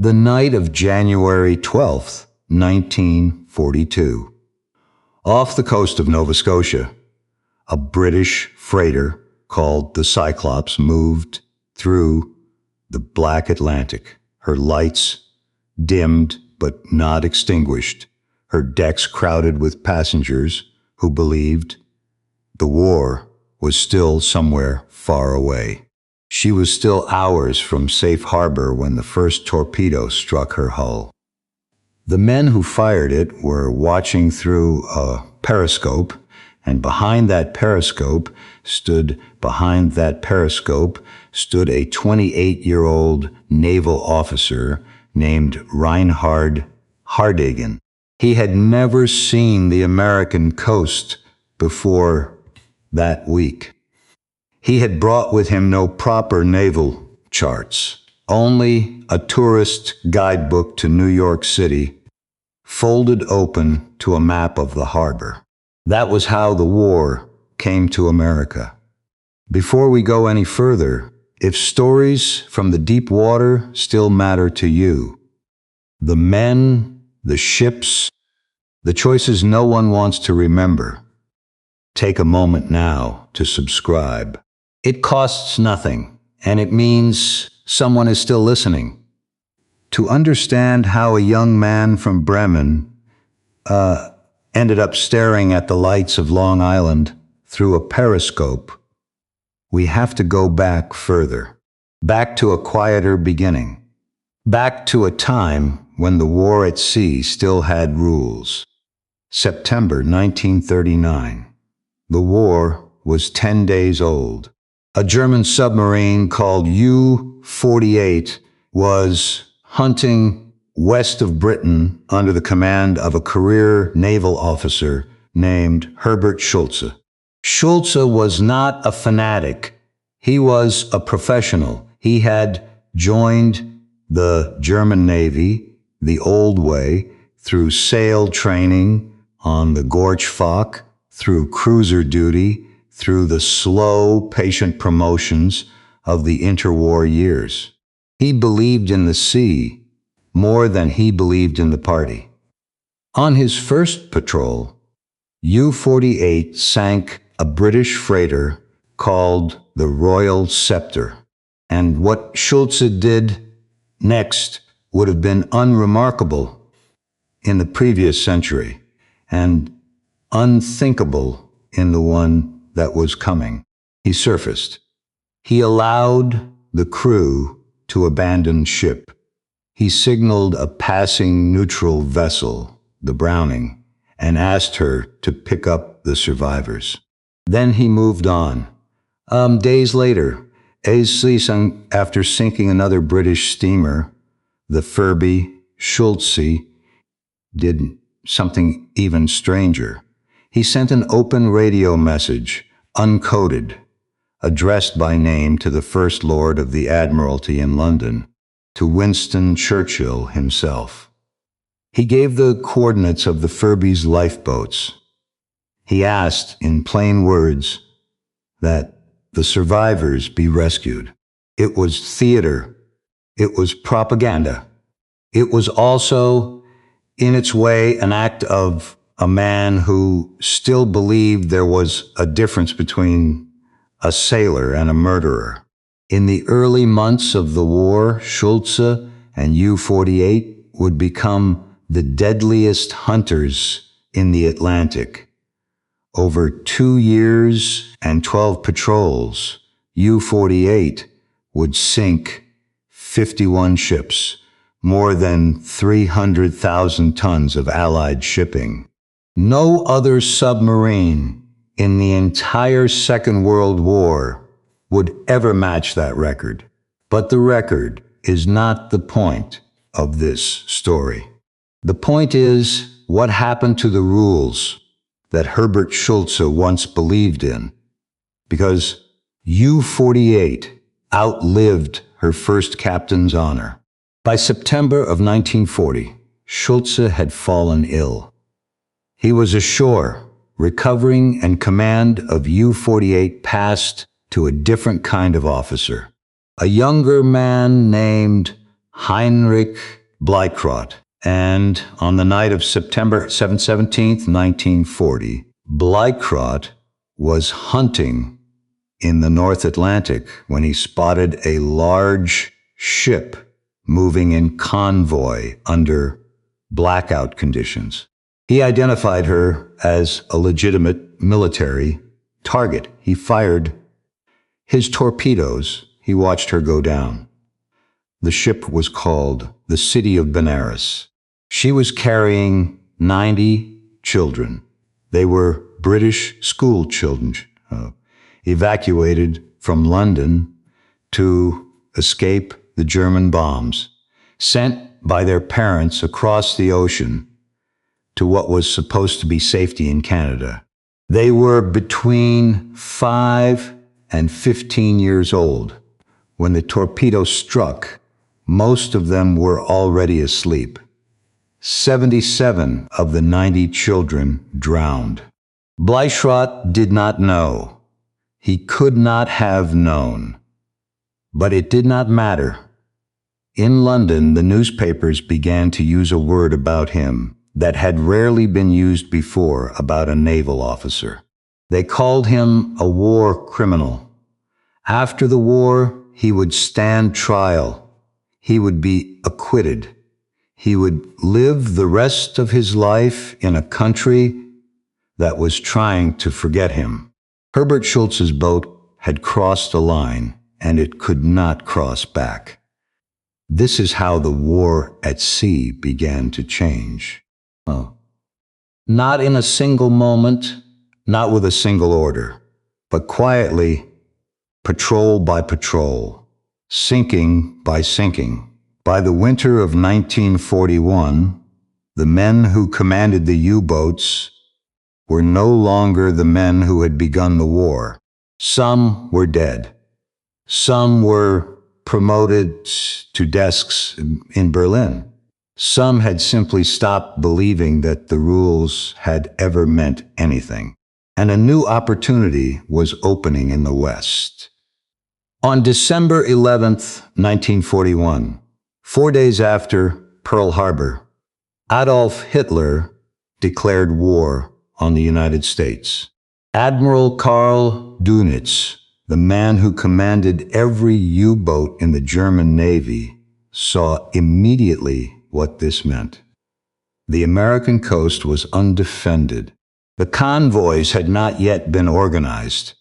The night of January 12th, 1942. Off the coast of Nova Scotia, a British freighter called the Cyclops moved through the black Atlantic, her lights dimmed but not extinguished, her decks crowded with passengers who believed the war was still somewhere far away. She was still hours from safe harbor when the first torpedo struck her hull. The men who fired it were watching through a periscope, and behind that periscope stood a 28-year-old naval officer named Reinhard Hardigan. He had never seen the American coast before that week. He had brought with him no proper naval charts, only a tourist guidebook to New York City, folded open to a map of the harbor. That was how the war came to America. Before we go any further, if stories from the deep water still matter to you, the men, the ships, the choices no one wants to remember, take a moment now to subscribe. It costs nothing, and it means someone is still listening. To understand how a young man from Bremen ended up staring at the lights of Long Island through a periscope, we have to go back further, back to a quieter beginning, back to a time when the war at sea still had rules. September 1939. The war was 10 days old. A German submarine called U-48 was hunting west of Britain under the command of a career naval officer named Herbert Schulze. Schulze was not a fanatic. He was a professional. He had joined the German Navy the old way, through sail training on the Gorch-Fock, through cruiser duty, through the slow, patient promotions of the interwar years. He believed in the sea more than he believed in the party. On his first patrol, U-48 sank a British freighter called the Royal Scepter, and what Schulze did next would have been unremarkable in the previous century and unthinkable in the one that was coming. He surfaced. He allowed the crew to abandon ship. He signaled a passing neutral vessel, the Browning, and asked her to pick up the survivors. Then he moved on. Days later, after sinking another British steamer, the Furby, Schulze did something even stranger. He sent an open radio message, uncoded, addressed by name to the First Lord of the Admiralty in London, to Winston Churchill himself. He gave the coordinates of the Furby's lifeboats. He asked, in plain words, that the survivors be rescued. It was theater. It was propaganda. It was also, in its way, an act of a man who still believed there was a difference between a sailor and a murderer. In the early months of the war, Schulze and U-48 would become the deadliest hunters in the Atlantic. Over 2 years and 12 patrols, U-48 would sink 51 ships, more than 300,000 tons of Allied shipping. No other submarine in the entire Second World War would ever match that record. But the record is not the point of this story. The point is what happened to the rules that Herbert Schulze once believed in, because U-48 outlived her first captain's honor. By September of 1940, Schulze had fallen ill. He was ashore, recovering, and command of U-48 passed to a different kind of officer, a younger man named Heinrich Bleichrodt. And on the night of September 17th, 1940, Bleichrodt was hunting in the North Atlantic when he spotted a large ship moving in convoy under blackout conditions. He identified her as a legitimate military target. He fired his torpedoes. He watched her go down. The ship was called the City of Benares. She was carrying 90 children. They were British school children, evacuated from London to escape the German bombs, sent by their parents across the ocean to what was supposed to be safety in Canada. They were between 5 and 15 years old. When the torpedo struck, most of them were already asleep. 77 of the 90 children drowned. Bleichrodt did not know. He could not have known. But it did not matter. In London, the newspapers began to use a word about him that had rarely been used before about a naval officer. They called him a war criminal. After the war, he would stand trial. He would be acquitted. He would live the rest of his life in a country that was trying to forget him. Herbert Schultz's boat had crossed a line, and it could not cross back. This is how the war at sea began to change. Not in a single moment, not with a single order, but quietly, patrol by patrol, sinking by sinking. By the winter of 1941, the men who commanded the U-boats were no longer the men who had begun the war. Some were dead. Some were promoted to desks in Berlin. Some had simply stopped believing that the rules had ever meant anything. And a new opportunity was opening in the West. On December 11th, 1941, 4 days after Pearl Harbor, Adolf Hitler declared war on the United States. Admiral Karl Dönitz, the man who commanded every U-boat in the German Navy, saw immediately what this meant. The American coast was undefended. The convoys had not yet been organized.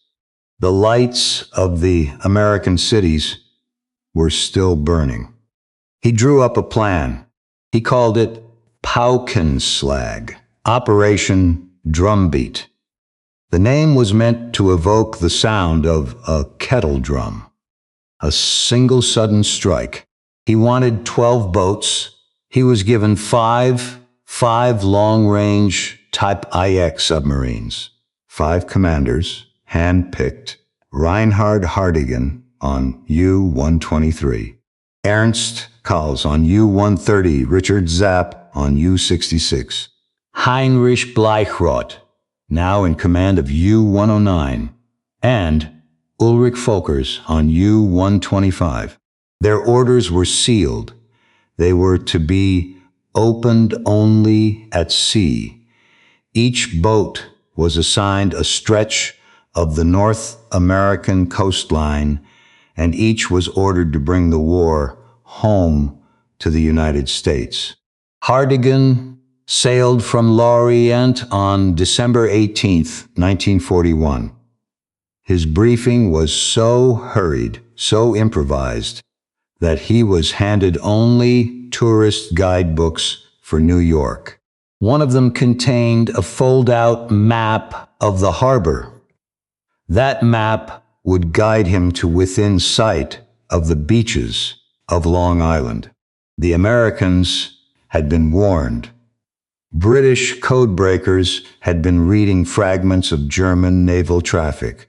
The lights of the American cities were still burning. He drew up a plan. He called it Paukenschlag, Operation Drumbeat. The name was meant to evoke the sound of a kettle drum, a single sudden strike. He wanted 12 boats. He was given five long-range Type IX submarines, 5 commanders, hand-picked: Reinhard Hardigan on U-123, Ernst Kals on U-130, Richard Zapp on U-66, Heinrich Bleichrodt, now in command of U-109, and Ulrich Folkers on U-125. Their orders were sealed. They were to be opened only at sea. Each boat was assigned a stretch of the North American coastline, and each was ordered to bring the war home to the United States. Hardigan sailed from Lorient on December 18th, 1941. His briefing was so hurried, so improvised, that he was handed only tourist guidebooks for New York. One of them contained a fold-out map of the harbor. That map would guide him to within sight of the beaches of Long Island. The Americans had been warned. British codebreakers had been reading fragments of German naval traffic.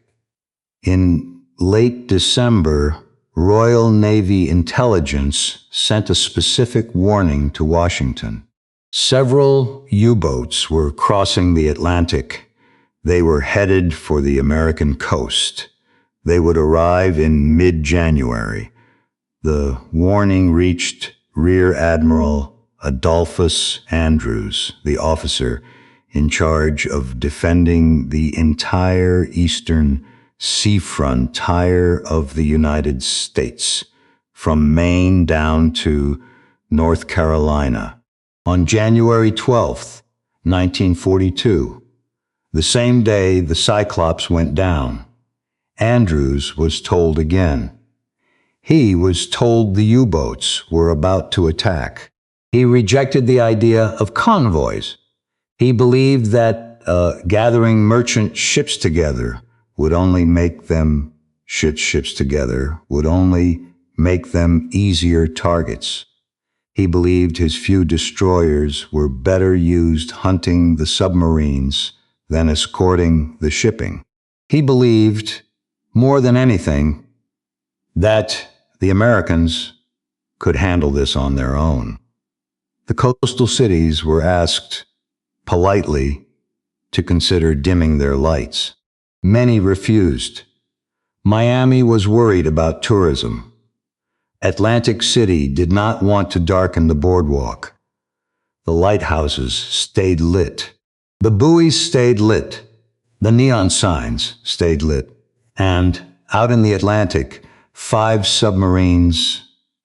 In late December, Royal Navy intelligence sent a specific warning to Washington. Several U-boats were crossing the Atlantic. They were headed for the American coast. They would arrive in mid-January. The warning reached Rear Admiral Adolphus Andrews, the officer in charge of defending the entire eastern seafront of the United States, from Maine down to North Carolina. On January 12th, 1942, the same day the Cyclops went down, Andrews was told again. He was told the U-boats were about to attack. He rejected the idea of convoys. He believed that gathering merchant ships together would only make them easier targets. He believed his few destroyers were better used hunting the submarines than escorting the shipping. He believed, more than anything, that the Americans could handle this on their own. The coastal cities were asked politely to consider dimming their lights. Many refused. Miami was worried about tourism. Atlantic City did not want to darken the boardwalk. The lighthouses stayed lit. The buoys stayed lit. The neon signs stayed lit. And out in the Atlantic, 5 submarines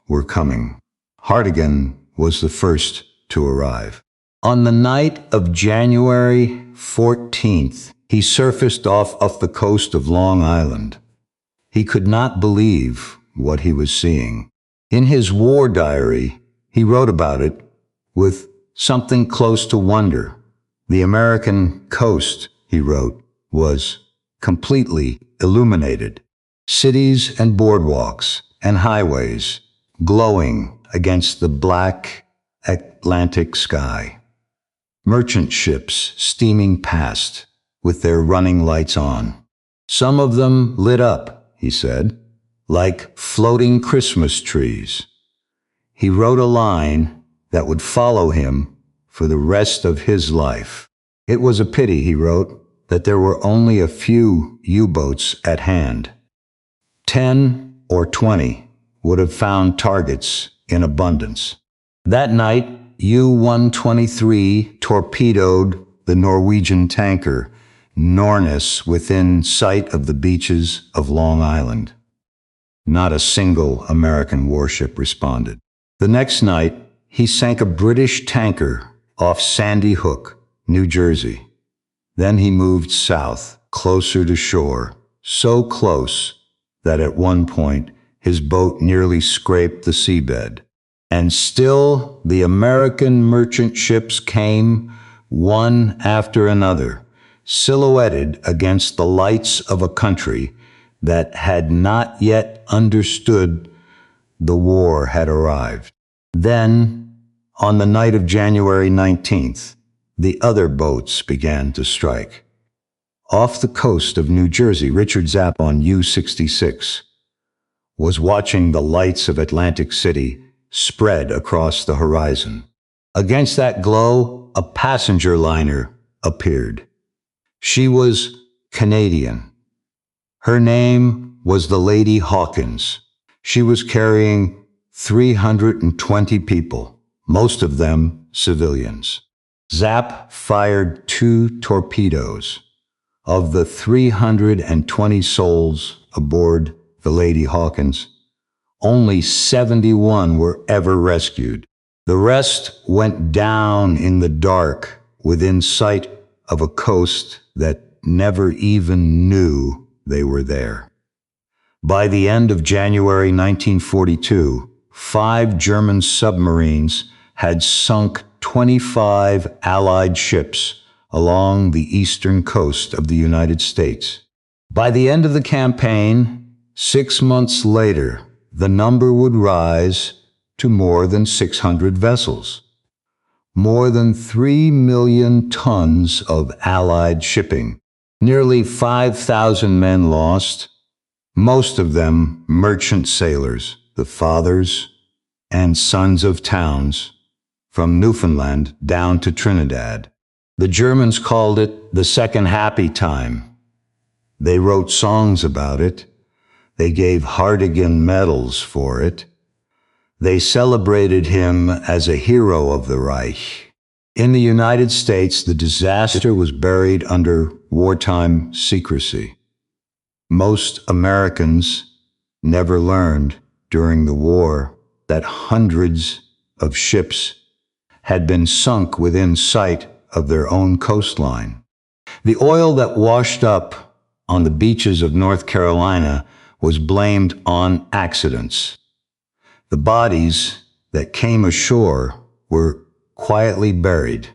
were coming. Hardigan was the first to arrive. On the night of January 14th, he surfaced off the coast of Long Island. He could not believe what he was seeing. In his war diary, he wrote about it with something close to wonder. The American coast, he wrote, was completely illuminated. Cities and boardwalks and highways glowing against the black Atlantic sky. Merchant ships steaming past with their running lights on. Some of them lit up, he said, like floating Christmas trees. He wrote a line that would follow him for the rest of his life. It was a pity, he wrote, that there were only a few U-boats at hand. 10 or 20 would have found targets in abundance. That night, U-123 torpedoed the Norwegian tanker Norness within sight of the beaches of Long Island. Not a single American warship responded. The next night, he sank a British tanker off Sandy Hook, New Jersey. Then he moved south, closer to shore, so close that at one point his boat nearly scraped the seabed. And still the American merchant ships came, one after another, silhouetted against the lights of a country that had not yet understood the war had arrived. Then, on the night of January 19th, the other boats began to strike. Off the coast of New Jersey, Richard Zapp on U-66 was watching the lights of Atlantic City spread across the horizon. Against that glow, a passenger liner appeared. She was Canadian. Her name was the Lady Hawkins. She was carrying 320 people, most of them civilians. Zapp fired 2 torpedoes. Of the 320 souls aboard the Lady Hawkins, only 71 were ever rescued. The rest went down in the dark within sight of a coast that never even knew they were there. By the end of January 1942, 5 German submarines had sunk 25 Allied ships along the eastern coast of the United States. By the end of the campaign, 6 months later, the number would rise to more than 600 vessels. More than 3 million tons of Allied shipping. Nearly 5,000 men lost, most of them merchant sailors, the fathers and sons of towns, from Newfoundland down to Trinidad. The Germans called it the Second Happy Time. They wrote songs about it. They gave Hardigan medals for it. They celebrated him as a hero of the Reich. In the United States, the disaster was buried under wartime secrecy. Most Americans never learned during the war that hundreds of ships had been sunk within sight of their own coastline. The oil that washed up on the beaches of North Carolina was blamed on accidents. The bodies that came ashore were quietly buried.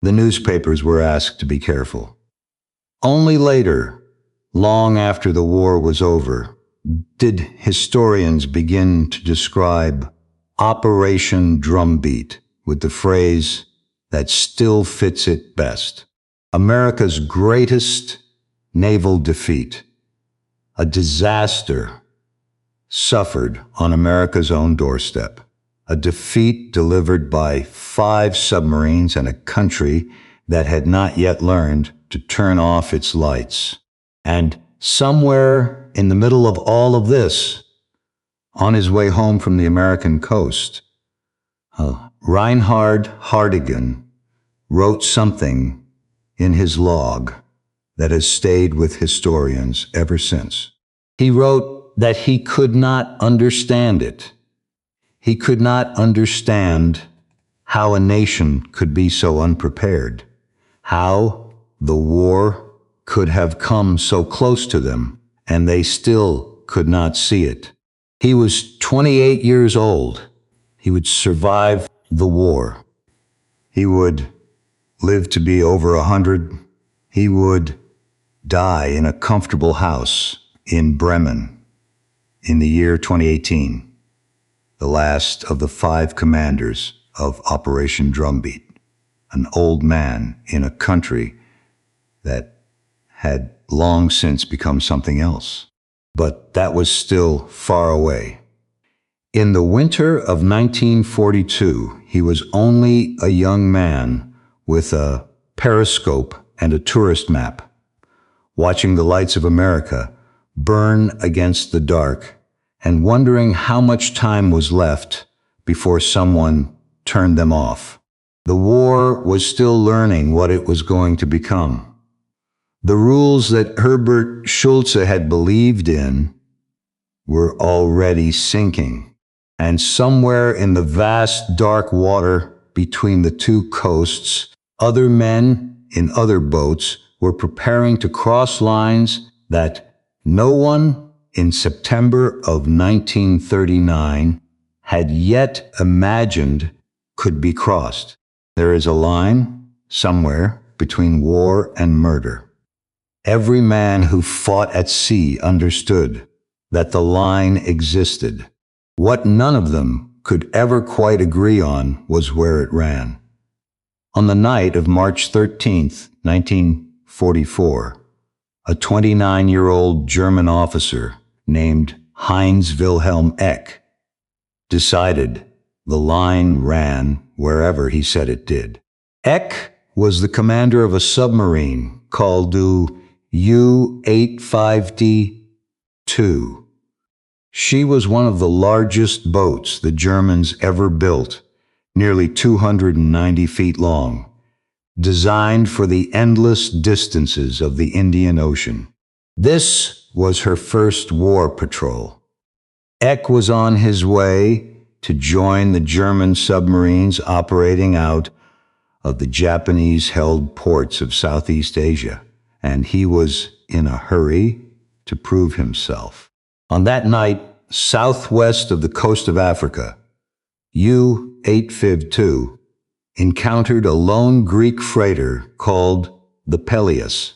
The newspapers were asked to be careful. Only later, long after the war was over, did historians begin to describe Operation Drumbeat with the phrase that still fits it best. America's greatest naval defeat, a disaster suffered on America's own doorstep, a defeat delivered by 5 submarines and a country that had not yet learned to turn off its lights. And somewhere in the middle of all of this, on his way home from the American coast, Reinhard Hardigan wrote something in his log that has stayed with historians ever since. He wrote that he could not understand it. He could not understand how a nation could be so unprepared, how the war could have come so close to them, and they still could not see it. He was 28 years old. He would survive the war. He would live to be over 100. He would die in a comfortable house in Bremen in the year 2018, the last of the 5 commanders of Operation Drumbeat, an old man in a country that had long since become something else. But that was still far away. In the winter of 1942, he was only a young man with a periscope and a tourist map, watching the lights of America burn against the dark and wondering how much time was left before someone turned them off. The war was still learning what it was going to become. The rules that Herbert Schulze had believed in were already sinking, and somewhere in the vast dark water between the 2 coasts, other men in other boats were preparing to cross lines that no one in September of 1939 had yet imagined could be crossed. There is a line somewhere between war and murder. Every man who fought at sea understood that the line existed. What none of them could ever quite agree on was where it ran. On the night of March 13th, 1944, a 29-year-old German officer named Heinz Wilhelm Eck decided the line ran wherever he said it did. Eck was the commander of a submarine called WWII. She was one of the largest boats the Germans ever built, nearly 290 feet long, designed for the endless distances of the Indian Ocean. This was her first war patrol. Eck was on his way to join the German submarines operating out of the Japanese-held ports of Southeast Asia, and he was in a hurry to prove himself. On that night, southwest of the coast of Africa, U-852 encountered a lone Greek freighter called the Peleus.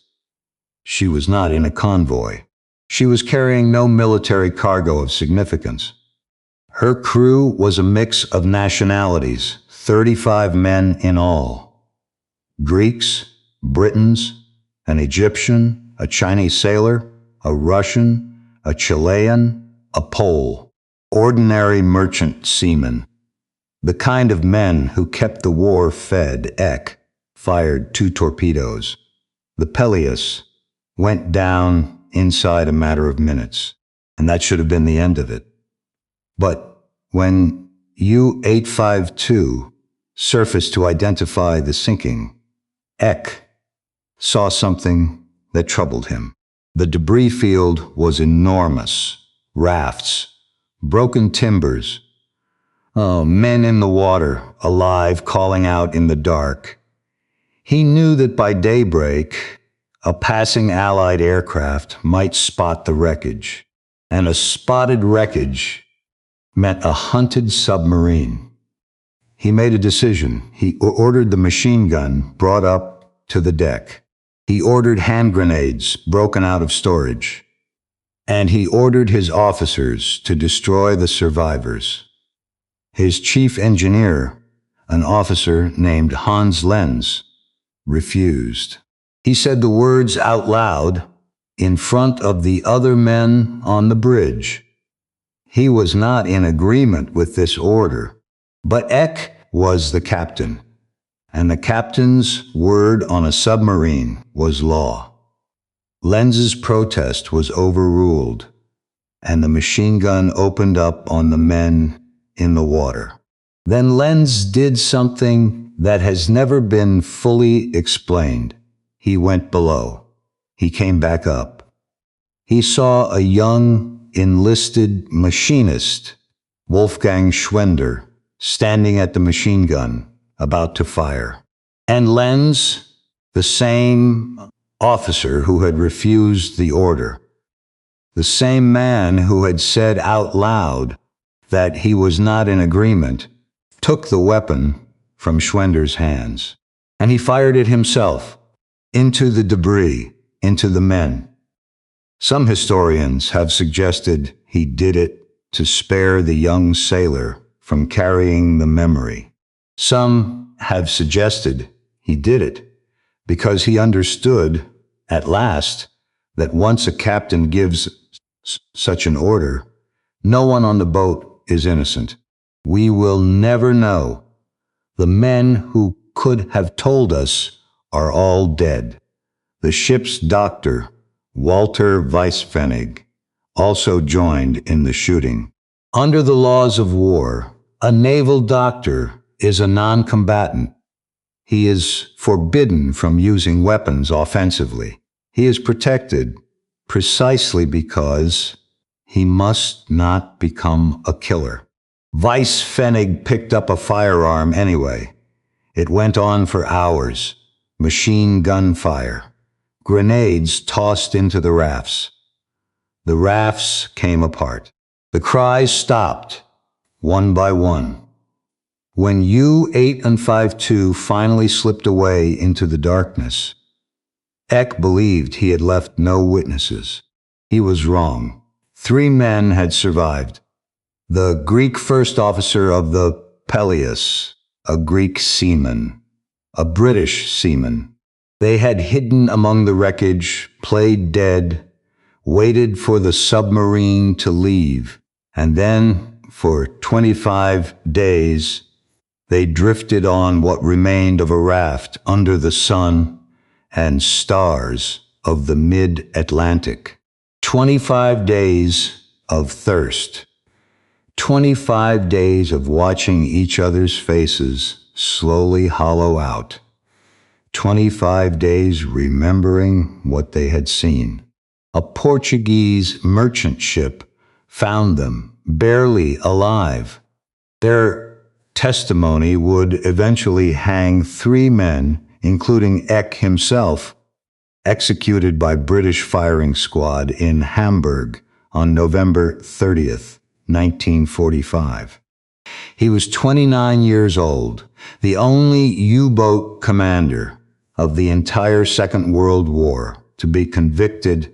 She was not in a convoy. She was carrying no military cargo of significance. Her crew was a mix of nationalities, 35 men in all. Greeks, Britons, an Egyptian, a Chinese sailor, a Russian, a Chilean, a Pole, ordinary merchant seamen. The kind of men who kept the war fed. Eck fired 2 torpedoes. The Peleus went down inside a matter of minutes, and that should have been the end of it. But when U-852 surfaced to identify the sinking. Eck saw something that troubled him. The debris field was enormous. Rafts, broken timbers, men in the water, alive, calling out in the dark. He knew that by daybreak, a passing Allied aircraft might spot the wreckage, and a spotted wreckage meant a hunted submarine. He made a decision. He ordered the machine gun brought up to the deck. He ordered hand grenades broken out of storage. And he ordered his officers to destroy the survivors. His chief engineer, an officer named Hans Lenz, refused. He said the words out loud in front of the other men on the bridge. He was not in agreement with this order, but Eck was the captain, and the captain's word on a submarine was law. Lenz's protest was overruled, and the machine gun opened up on the men in the water. Then Lenz did something that has never been fully explained. He went below. He came back up. He saw a young enlisted machinist, Wolfgang Schwender, standing at the machine gun, about to fire. And Lenz, the same officer who had refused the order, the same man who had said out loud that he was not in agreement, took the weapon from Schwender's hands, and he fired it himself into the debris, into the men. Some historians have suggested he did it to spare the young sailor from carrying the memory. Some have suggested he did it because he understood at last that once a captain gives such an order, no one on the boat is innocent. We will never know. The men who could have told us are all dead. The ship's doctor, Walter Weisspfennig, also joined in the shooting. Under the laws of war, a naval doctor is a non-combatant. He is forbidden from using weapons offensively. He is protected precisely because he must not become a killer. Weisspfennig picked up a firearm anyway. It went on for hours. Machine gun fire. Grenades tossed into the rafts. The rafts came apart. The cries stopped, one by one. When U-852 finally slipped away into the darkness, Eck believed he had left no witnesses. He was wrong. 3 men had survived. The Greek first officer of the Peleus, a Greek seaman, a British seaman. They had hidden among the wreckage, played dead, waited for the submarine to leave, and then, for 25 days, they drifted on what remained of a raft under the sun and stars of the mid-Atlantic. 25 days of thirst. 25 days of watching each other's faces slowly hollow out. 25 days remembering what they had seen. A Portuguese merchant ship found them, barely alive. Their testimony would eventually hang 3 men, including Eck himself, executed by British firing squad in Hamburg on November 30th, 1945. He was 29 years old, the only U-boat commander of the entire Second World War to be convicted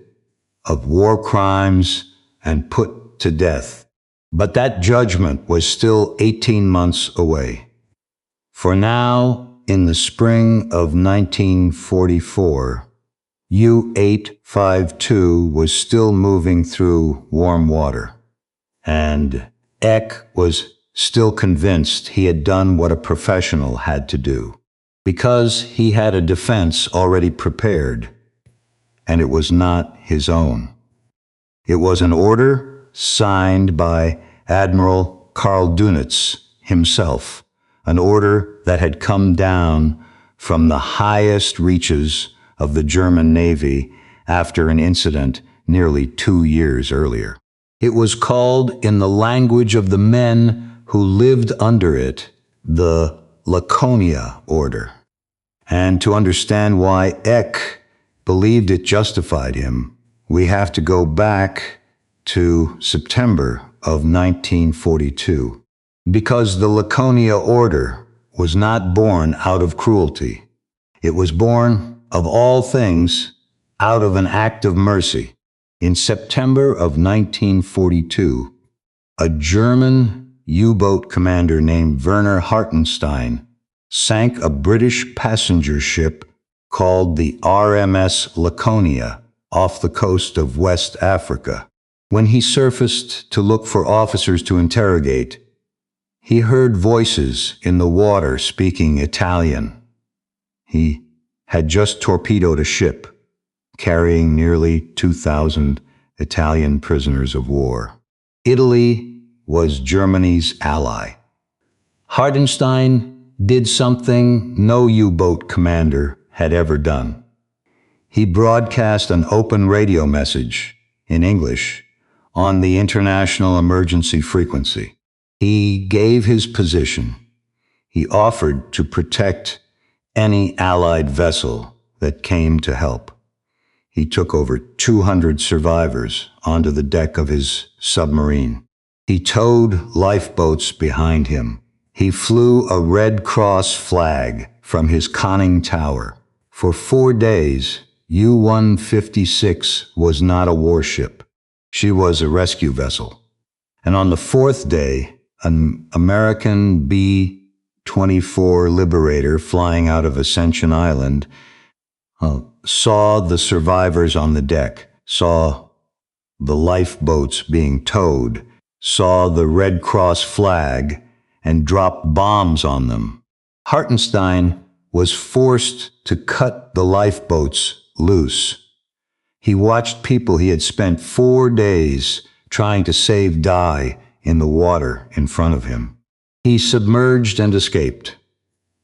of war crimes and put to death. But that judgment was still 18 months away. For now, in the spring of 1944, U-852 was still moving through warm water, and Eck was still convinced he had done what a professional had to do, because he had a defense already prepared, and it was not his own. It was an order signed by Admiral Karl Dönitz himself, an order that had come down from the highest reaches of the German Navy after an incident nearly 2 years earlier. It was called, in the language of the men who lived under it, the Laconia order. And to understand why Eck believed it justified him, we have to go back to September of 1942. Because the Laconia order was not born out of cruelty. It was born, of all things, out of an act of mercy. In September of 1942, a German U-boat commander named Werner Hartenstein sank a British passenger ship called the RMS Laconia off the coast of West Africa. When he surfaced to look for officers to interrogate, he heard voices in the water speaking Italian. He had just torpedoed a ship carrying nearly 2,000 Italian prisoners of war. Italy was Germany's ally. Hartenstein did something no U-boat commander had ever done. He broadcast an open radio message in English on the international emergency frequency. He gave his position. He offered to protect any Allied vessel that came to help. He took over 200 survivors onto the deck of his submarine. He towed lifeboats behind him. He flew a Red Cross flag from his conning tower. For 4 days, U-156 was not a warship. She was a rescue vessel. And on the 4th day, an American B-24 Liberator flying out of Ascension Island saw the survivors on the deck, saw the lifeboats being towed, saw the Red Cross flag, and dropped bombs on them. Hartenstein was forced to cut the lifeboats loose. He watched people he had spent 4 days trying to save die in the water in front of him. He submerged and escaped.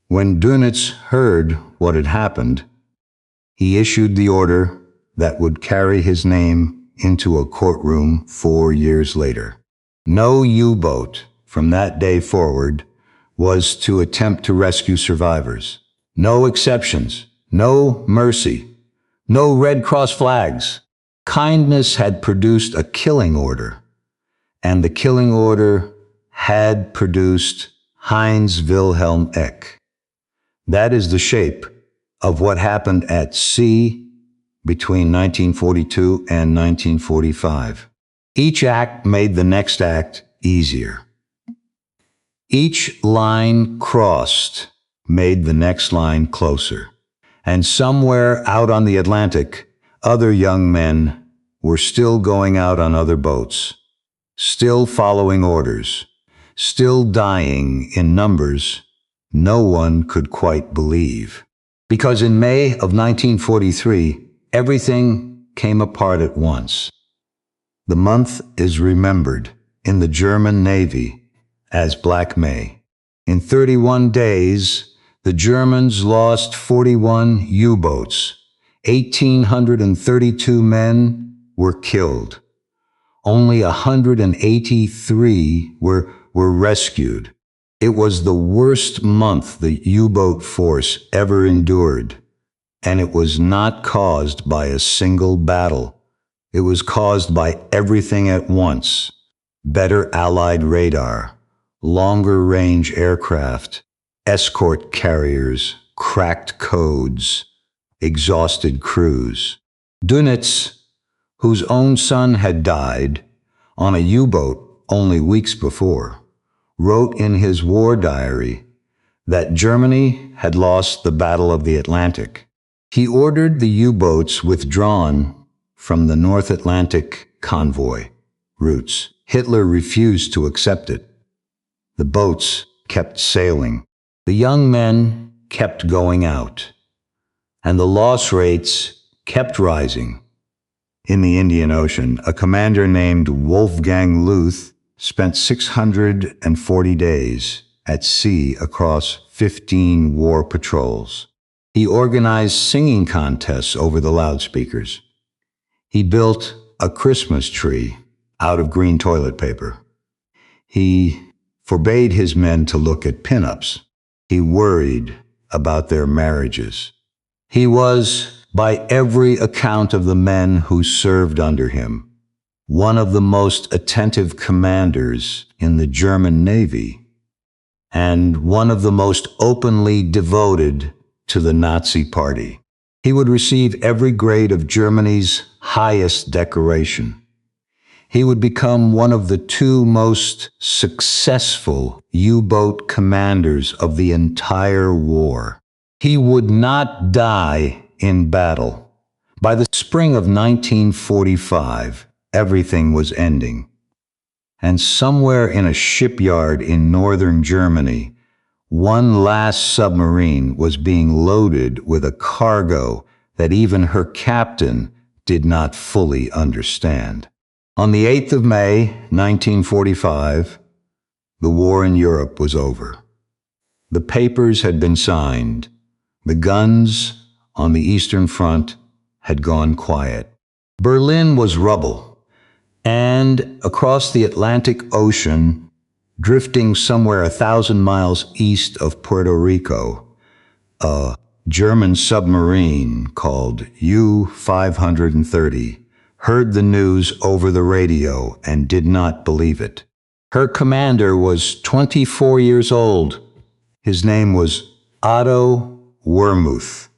When Dönitz heard what had happened, he issued the order that would carry his name into a courtroom 4 years later. No U-boat from that day forward was to attempt to rescue survivors. No exceptions, no mercy, no Red Cross flags. Kindness had produced a killing order, and the killing order had produced Heinz Wilhelm Eck. That is the shape of what happened at sea between 1942 and 1945. Each act made the next act easier. Each line crossed made the next line closer. And somewhere out on the Atlantic, other young men were still going out on other boats, still following orders, still dying in numbers no one could quite believe. Because in May of 1943, everything came apart at once. The month is remembered in the German Navy as Black May. In 31 days, the Germans lost 41 U-boats. 1,832 men were killed. Only 183 were rescued. It was the worst month the U-boat force ever endured, and it was not caused by a single battle. It was caused by everything at once: better Allied radar, longer-range aircraft, escort carriers, cracked codes, exhausted crews. Dönitz, whose own son had died on a U-boat only weeks before, wrote in his war diary that Germany had lost the Battle of the Atlantic. He ordered the U-boats withdrawn from the North Atlantic convoy routes. Hitler refused to accept it. The boats kept sailing. The young men kept going out, and the loss rates kept rising. In the Indian Ocean, a commander named Wolfgang Luth spent 640 days at sea across 15 war patrols. He organized singing contests over the loudspeakers. He built a Christmas tree out of green toilet paper. He forbade his men to look at pinups. He worried about their marriages. He was, by every account of the men who served under him, one of the most attentive commanders in the German Navy, and one of the most openly devoted to the Nazi Party. He would receive every grade of Germany's highest decoration. He would become one of the two most successful U-boat commanders of the entire war. He would not die in battle. By the spring of 1945, everything was ending. And somewhere in a shipyard in northern Germany, one last submarine was being loaded with a cargo that even her captain did not fully understand. On the 8th of May, 1945, the war in Europe was over. The papers had been signed. The guns on the Eastern Front had gone quiet. Berlin was rubble, and across the Atlantic Ocean, drifting somewhere 1,000 miles east of Puerto Rico, a German submarine called U-530 heard the news over the radio and did not believe it. Her commander was 24 years old. His name was Otto Wermuth.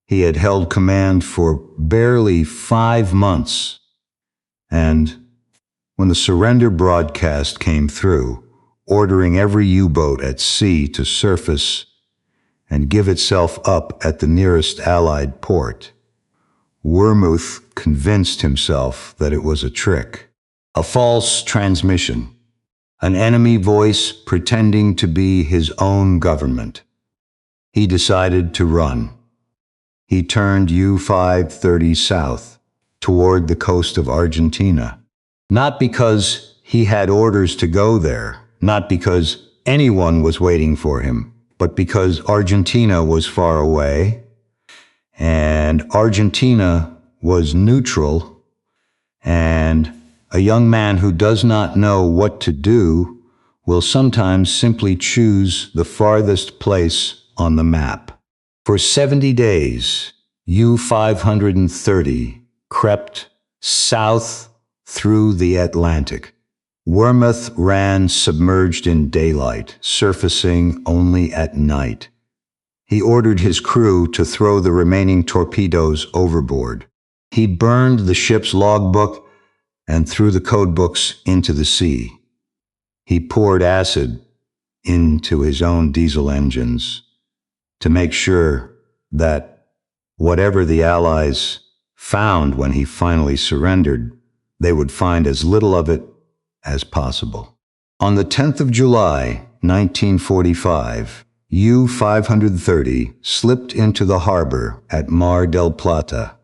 He had held command for barely 5 months. And when the surrender broadcast came through, ordering every U-boat at sea to surface and give itself up at the nearest Allied port, Wermuth convinced himself that it was a trick, a false transmission, an enemy voice pretending to be his own government. He decided to run. He turned U-530 south toward the coast of Argentina, not because he had orders to go there, not because anyone was waiting for him, but because Argentina was far away, and Argentina was neutral, and a young man who does not know what to do will sometimes simply choose the farthest place on the map. For 70 days, U-530 crept south through the Atlantic. Wermuth ran submerged in daylight, surfacing only at night. He ordered his crew to throw the remaining torpedoes overboard. He burned the ship's logbook and threw the codebooks into the sea. He poured acid into his own diesel engines to make sure that whatever the Allies found when he finally surrendered, they would find as little of it as possible. On the 10th of July, 1945, U-530 slipped into the harbor at Mar del Plata,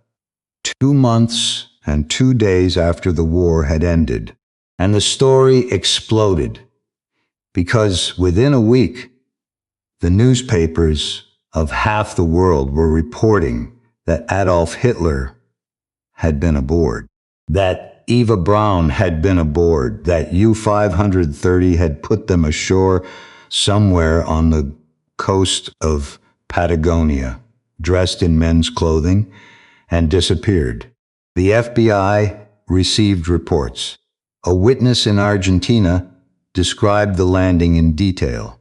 2 months and 2 days after the war had ended, and the story exploded because within a week, the newspapers of half the world were reporting that Adolf Hitler had been aboard, that Eva Braun had been aboard, that U-530 had put them ashore somewhere on the coast of Patagonia, dressed in men's clothing, and disappeared. The FBI received reports. A witness in Argentina described the landing in detail.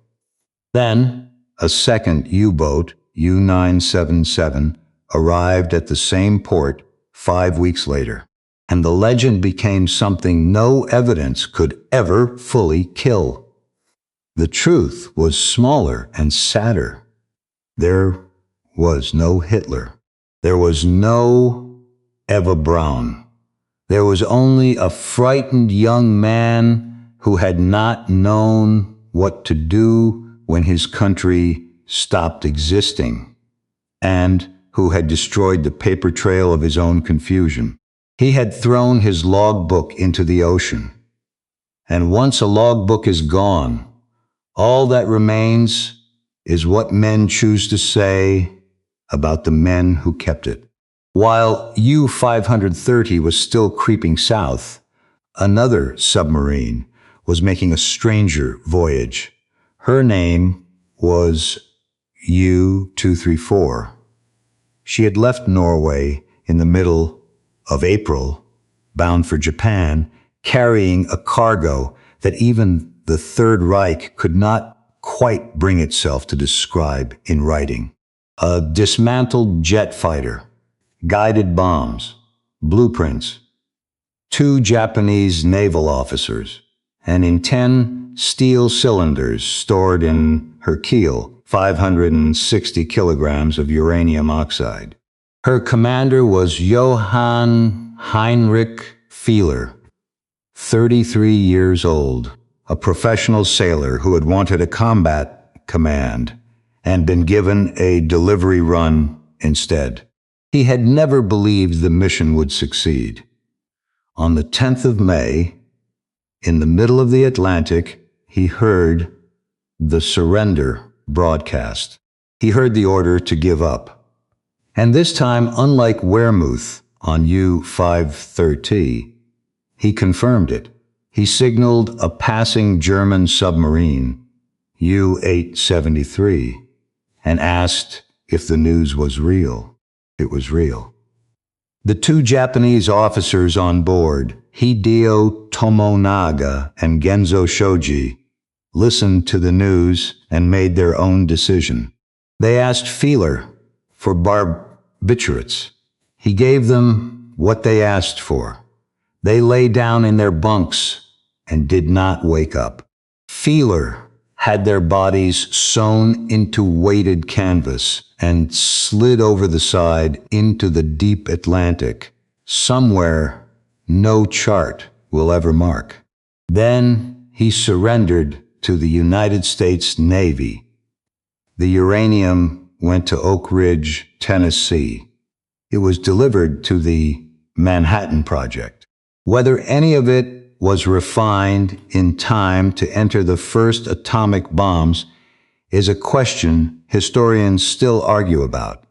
Then, a second U-boat, U-977, arrived at the same port 5 weeks later, and the legend became something no evidence could ever fully kill. The truth was smaller and sadder. There was no Hitler. There was no Eva Braun. There was only a frightened young man who had not known what to do when his country stopped existing, and who had destroyed the paper trail of his own confusion. He had thrown his logbook into the ocean. And once a logbook is gone, All that remains is what men choose to say about the men who kept it. While U-530 was still creeping south, another submarine was making a stranger voyage. Her name was U-234. She had left Norway in the middle of April, bound for Japan, carrying a cargo that even the Third Reich could not quite bring itself to describe in writing. A dismantled jet fighter, guided bombs, blueprints, 2 Japanese naval officers, and in 10 steel cylinders stored in her keel, 560 kilograms of uranium oxide. Her commander was Johann Heinrich Fehler, 33 years old, a professional sailor who had wanted a combat command and been given a delivery run instead. He had never believed the mission would succeed. On the 10th of May, in the middle of the Atlantic, he heard the surrender broadcast. He heard the order to give up. And this time, unlike Wehrmuth on U-530, he confirmed it. He signaled a passing German submarine, U-873, and asked if the news was real. It was real. The 2 Japanese officers on board, Hideo Tomonaga and Genzo Shoji, listened to the news and made their own decision. They asked Fehler for barbiturates. He gave them what they asked for. They lay down in their bunks and did not wake up. Fehler had their bodies sewn into weighted canvas and slid over the side into the deep Atlantic, somewhere no chart will ever mark. Then he surrendered to the United States Navy. The uranium went to Oak Ridge, Tennessee. It was delivered to the Manhattan Project. Whether any of it was refined in time to enter the first atomic bombs is a question historians still argue about,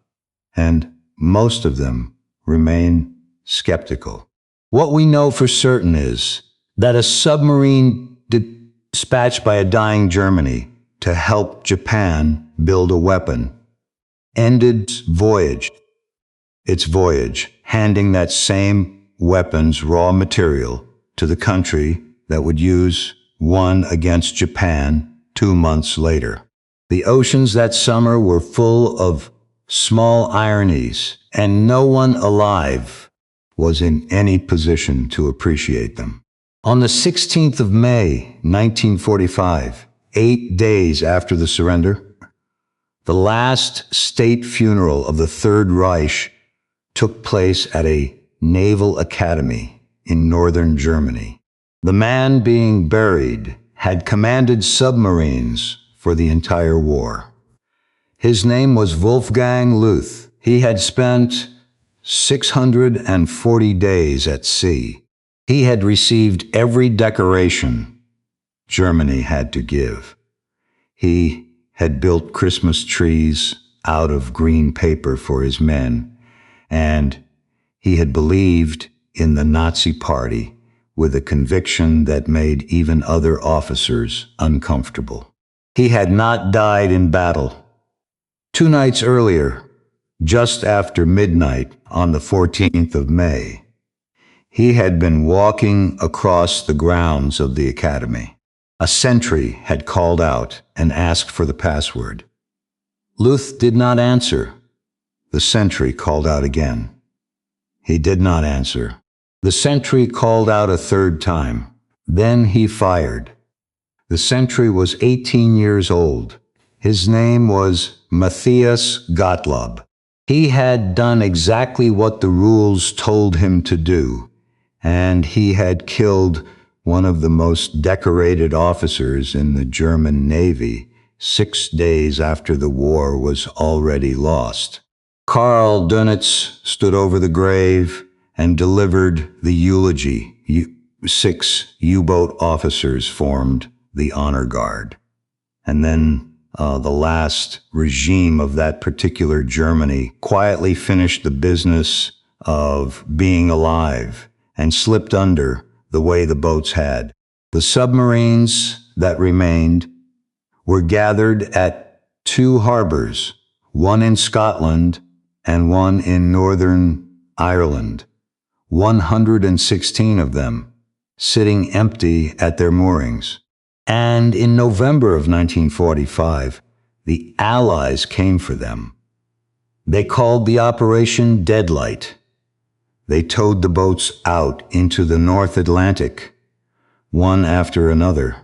and most of them remain skeptical. What we know for certain is that a submarine dispatched by a dying Germany to help Japan build a weapon ended its voyage, handing that same weapon's raw material to the country that would use one against Japan 2 months later. The oceans that summer were full of small ironies, and no one alive was in any position to appreciate them. On the 16th of May, 1945, 8 days after the surrender, the last state funeral of the Third Reich took place at a naval academy in northern Germany. The man being buried had commanded submarines for the entire war. His name was Wolfgang Luth. He had spent 640 days at sea. He had received every decoration Germany had to give. He had built Christmas trees out of green paper for his men, and he had believed in the Nazi Party with a conviction that made even other officers uncomfortable. He had not died in battle. 2 nights earlier, just after midnight on the 14th of May, he had been walking across the grounds of the academy. A sentry had called out and asked for the password. Luth did not answer. The sentry called out again. He did not answer. The sentry called out a third time. Then he fired. The sentry was 18 years old. His name was Matthias Gottlob. He had done exactly what the rules told him to do, and he had killed one of the most decorated officers in the German Navy 6 days after the war was already lost. Karl Dönitz stood over the grave and delivered the eulogy. 6 U-boat officers formed the honor guard. And then the last regime of that particular Germany quietly finished the business of being alive and slipped under the way the boats had. The submarines that remained were gathered at two harbors, one in Scotland and one in Northern Ireland, 116 of them sitting empty at their moorings. And in November of 1945, the Allies came for them. They called the operation Deadlight. They towed the boats out into the North Atlantic, one after another,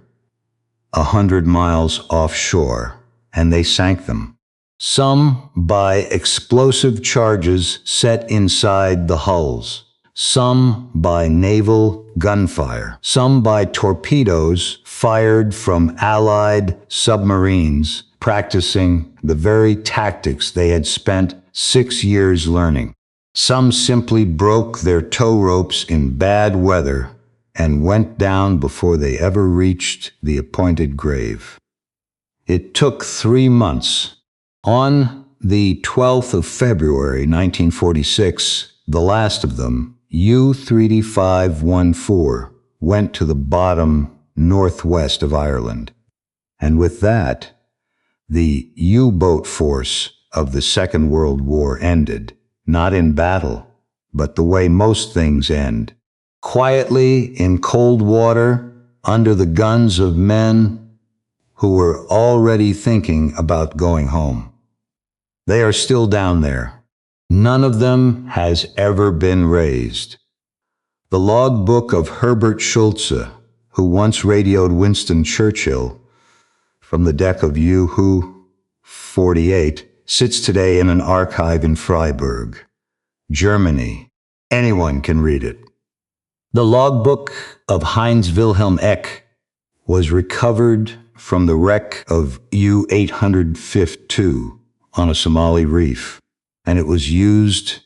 100 miles offshore, and they sank them. Some by explosive charges set inside the hulls, some by naval gunfire, some by torpedoes fired from Allied submarines, practicing the very tactics they had spent 6 years learning. Some simply broke their tow ropes in bad weather and went down before they ever reached the appointed grave. It took 3 months. On the 12th of February, 1946, the last of them, U-3514, went to the bottom northwest of Ireland. And with that, the U-boat force of the Second World War ended, not in battle, but the way most things end, quietly in cold water under the guns of men who were already thinking about going home. They are still down there. None of them has ever been raised. The logbook of Herbert Schulze, who once radioed Winston Churchill from the deck of U-48, sits today in an archive in Freiburg, Germany. Anyone can read it. The logbook of Heinz Wilhelm Eck was recovered from the wreck of U-852 on a Somali reef, and it was used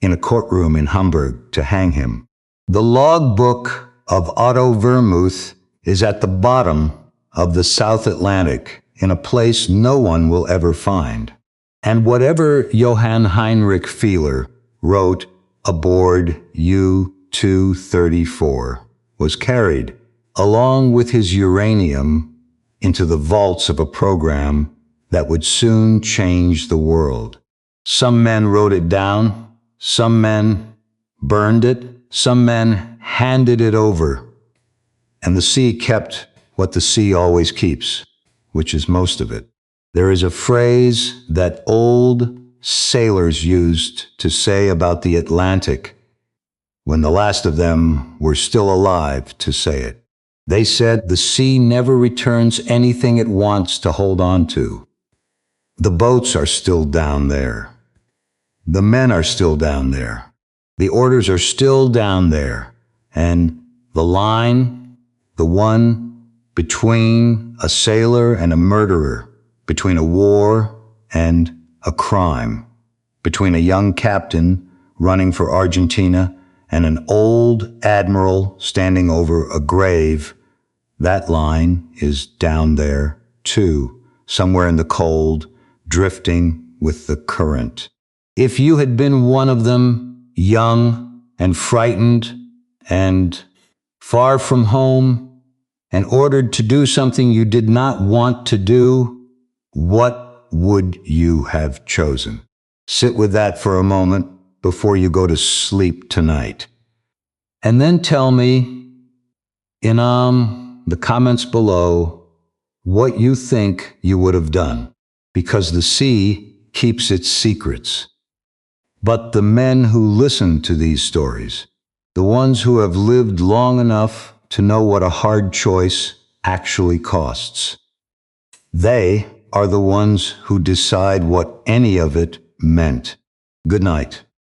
in a courtroom in Hamburg to hang him. The logbook of Otto Vermuth is at the bottom of the South Atlantic in a place no one will ever find. And whatever Johann Heinrich Fehler wrote aboard U-234 was carried, along with his uranium, into the vaults of a program that would soon change the world. Some men wrote it down, some men burned it, some men handed it over, and the sea kept what the sea always keeps, which is most of it. There is a phrase that old sailors used to say about the Atlantic when the last of them were still alive to say it. They said the sea never returns anything it wants to hold on to. The boats are still down there. The men are still down there. The orders are still down there. And the line, the one between a sailor and a murderer, between a war and a crime, between a young captain running for Argentina and an old admiral standing over a grave, that line is down there, too, somewhere in the cold, drifting with the current. If you had been one of them, young and frightened and far from home, and ordered to do something you did not want to do, what would you have chosen? Sit with that for a moment before you go to sleep tonight. And then tell me in the comments below what you think you would have done, because the sea keeps its secrets. But the men who listen to these stories, the ones who have lived long enough to know what a hard choice actually costs, they are the ones who decide what any of it meant. Good night.